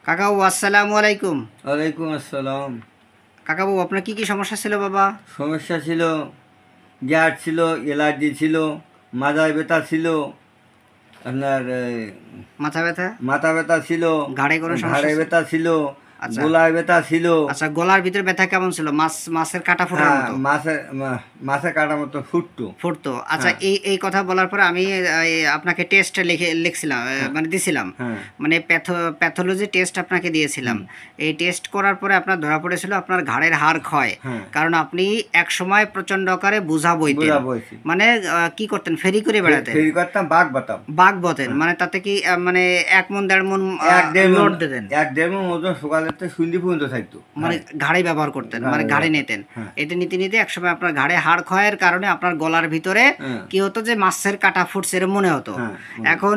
কাকাবু আসসালামু আলাইকুম। ওয়ালাইকুম আসসালাম। কাকাবু আপনার কি কি সমস্যা ছিল বাবা? সমস্যা ছিল, গ্যাস ছিল, অ্যালার্জি ছিল, মাথায় ব্যথা ছিল, আপনার মাথা ব্যথা, মাথা ব্যথা ছিল, ঘাড়ে কোনো সমস্যা ঘাড়ে ছিল? ব্যথা ছিল, আচ্ছা গোলায় ব্যথা ছিল। আচ্ছা, গলার ভিতরে ব্যথা কেমন ছিল? মাছের কাটা ফোটার হ্যাঁ, মতো মাছে কাটার মতো ফুটতো। ফুটতো? আচ্ছা, হ্যাঁ। এই কথা বলার পরে আমি আপনাকে টেস্ট লিখছিলাম, মানে দিছিলাম, হ্যাঁ। মানে প্যাথোলজি টেস্ট আপনাকে দিয়েছিলাম। এই টেস্ট করার পরে আপনার ধরা পড়েছিল আপনার ঘাড়ের হাড় ক্ষয়। হ্যাঁ। কারণ আপনি এক সময় প্রচন্ড আকারে বোঝা বইতেন, বুঝা বয়সী মানে কি করতেন, ফেরি করে বেড়াতেন, ফেরি করতাম, বাঘ বাতাম। বাঘ বতেন, মানে তাতে কি মানে 1 মণ 1.5 মণ এক দেড় মণ লোড দিতেন, এক দেড় মণ ওজন সকালের সন্ধ্যে পর্যন্ত থাকতো। মানে ঘাড়ে ব্যবহার করতেন, মানে ঘাড়ে নিতেন। হ্যাঁ। এটা নিতে নিতে একসময় আপনার ঘাড়ে হাড় ক্ষয়ের কারণে আপনার গলার ভিতরে হ্যাঁ। কি হতো, যে মাছের কাটা ফুটছে এরকম মনে হতো। হ্যাঁ। এখন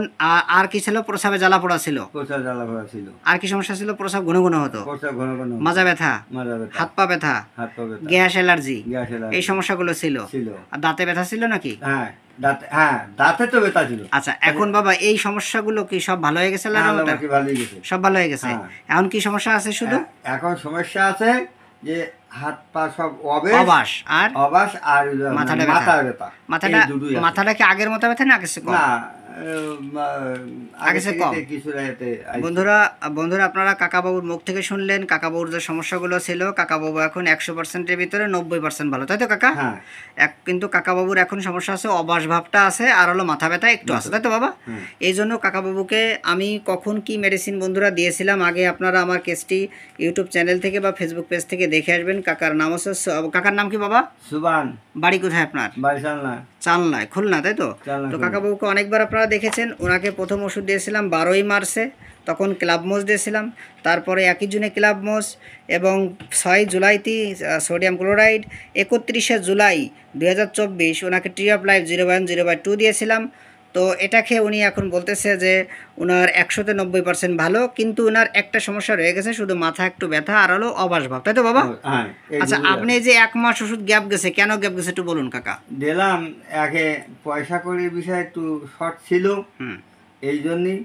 আর কি ছিল? প্রস্রাবে জ্বালা পোড়া ছিল। প্রচার জ্বালা করা ছিল। আর কি সমস্যা ছিল? প্রস্রাব ঘন ঘন হতো, প্রচার ঘন ঘন হতো। মাজা ব্যথা, মাজা ব্যথা, হাত পা ব্যথা, হাত পা ব্যথা, গ্যাস অ্যালার্জি, গ্যাস অ্যালার্জি এই সমস্যাগুলো ছিল। ছিল। আর দাঁতে ব্যথা ছিল নাকি? হ্যাঁ, দাঁতে তো ব্যথা ছিল। আচ্ছা, এখন বাবা এই সমস্যাগুলো কি সব ভালো হয়ে গেছে? হ্যাঁ, মোটামুটি ভালোই গেছে। সব ভালো হয়ে গেছে। হ্যাঁ। এখন কি সমস্যা আছে? শুধু এখন সমস্যা আছে যে হাত পা সব অবাস আর অবাস আর মাথাটা মাথা ব্যথা। ব্যথা, এই দুটোই আছে। মাথাটা কি আগের মতো ব্যথা না আগের কম? না, আগে সে কম। কিছুটা বন্ধুরা আপনারা কাকাবাবুর মুখ থেকে শুনলেন কাকাবাবুর যে সমস্যাগুলো ছিল। কাকাবাবু এখন 100%-এর ভিতরে 90% ভালো, তাই তো কাকা? হ্যাঁ। কিন্তু কাকাবাবুর এখন সমস্যা আছে, অবাস ভাবটা আছে, আর হলো মাথা ব্যথা একটু আছে, তাই তো বাবা? এই জন্য কাকাবাবুকে আমি কখন কি মেডিসিন বন্ধুরা দিয়েছিলাম, আগে আপনারা আমার কেসটি ইউটিউব চ্যানেল থেকে বা ফেসবুক পেজ থেকে দেখে আসবেন। কাকার নাম হচ্ছে কাকার নাম কি বাবা? সুবান। বাড়ি কোথায় আপনার? বাড়ি চালনা। চালনায়, খুলনা, তাই তো? তো কাকাবাবুকে অনেকবার আপনারা দেখেছেন। ওনাকে প্রথম ওষুধ দিয়েছিলাম 12ই মার্চে, তখন ক্লাবমোস দিয়েছিলাম। তারপরে 1 জুনে ক্লাবমোস, এবং 6 জুলাইতে সোডিয়াম ক্লোরাইড, 31শে জুলাই 2024 ওনাকে ট্রি অফ লাইফ 0/1 0/2 দিয়েছিলাম। তো এটা খেয়ে উনি এখন বলতেছে যে ওনার 100-তে 90% ভালো, কিন্তু ওনার একটা সমস্যা রয়ে গেছে, শুধু মাথা একটু ব্যথা আর হলো অবাস ভাব, তাই তো বাবা? আচ্ছা, আপনি যে 1 মাস ওষুধ গ্যাপ গেছে, কেন গ্যাপ গেছে একটু বলুন কাকা। দিলাম, একে পয়সা কড়ির বিষয় একটু শর্ট ছিল, এই জন্যই।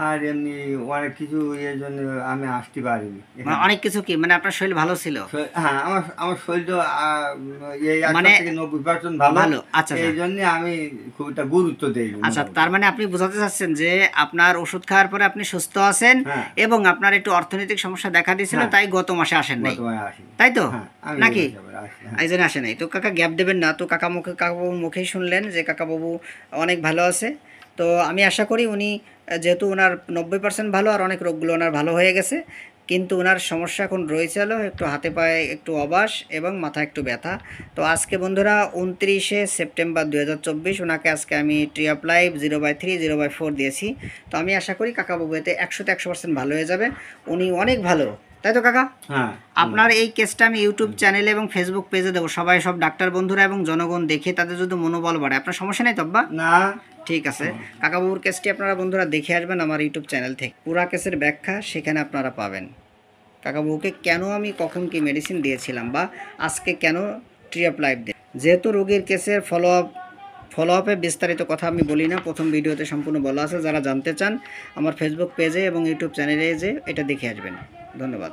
আর এমনি অনেক কিছু এর জন্য আমি আসতে পারিনি। অনেক কিছু কি, মানে আপনার শরীর ভালো ছিল? হ্যাঁ, আমার শরীর তো মানে 90% ভালো। আচ্ছা, এই জন্য আমি খুব একটা গুরুত্ব দেই। আচ্ছা, তার মানে আপনি বোঝাতে চাচ্ছেন যে আপনার ওষুধ খাওয়ার পরে আপনি সুস্থ আছেন, এবং আপনার একটু অর্থনৈতিক সমস্যা দেখা দিয়েছিল, তাই গত মাসে আসেন নাই, তাই তো নাকি? এই জন্য আসে নাই। তো কাকা গ্যাপ দেবেন না তো? কাকাবাবুর মুখেই শুনলেন যে কাকাবাবু অনেক ভালো আছে। তো আমি আশা করি উনি, যেহেতু ওনার 90% ভালো, আর অনেক রোগগুলো ওনার ভালো হয়ে গেছে, কিন্তু ওনার সমস্যা এখন রয়েছে হলো একটু হাতে পায়ে একটু অবাস এবং মাথা একটু ব্যথা। তো আজকে বন্ধুরা 29শে সেপ্টেম্বর 2024 ওনাকে আজকে আমি ট্রি অফ লাইফ 0/3 0/4 দিয়েছি। তো আমি আশা করি কাকাবাবু এতে 100-তে 100% ভালো হয়ে যাবে। উনি অনেক ভালো, তাই তো কাকা? হ্যাঁ। আপনার এই কেসটা আমি ইউটিউব চ্যানেলে এবং ফেসবুক পেজে দেবো, সব ডাক্তার বন্ধুরা এবং জনগণ দেখে তাদের যদি মনোবল বাড়ে। আপনার সমস্যা নেই তো আব্বা? না। ঠিক আছে, কাকাবাবুর কেসটি আপনারা বন্ধুরা দেখে আসবেন আমার ইউটিউব চ্যানেল থেকে। পুরা কেসের ব্যাখ্যা সেখানে আপনারা পাবেন। কাকাবাবুকে কেন আমি কখন কি মেডিসিন দিয়েছিলাম, বা আজকে কেন ট্রি অফ লাইফ দিই। যেহেতু রোগীর কেসের ফলো আপে বিস্তারিত কথা আমি বলি না, প্রথম ভিডিওতে সম্পূর্ণ বলা আছে। যারা জানতে চান আমার ফেসবুক পেজে এবং ইউটিউব চ্যানেলে যে এটা দেখে আসবেন। ধন্যবাদ।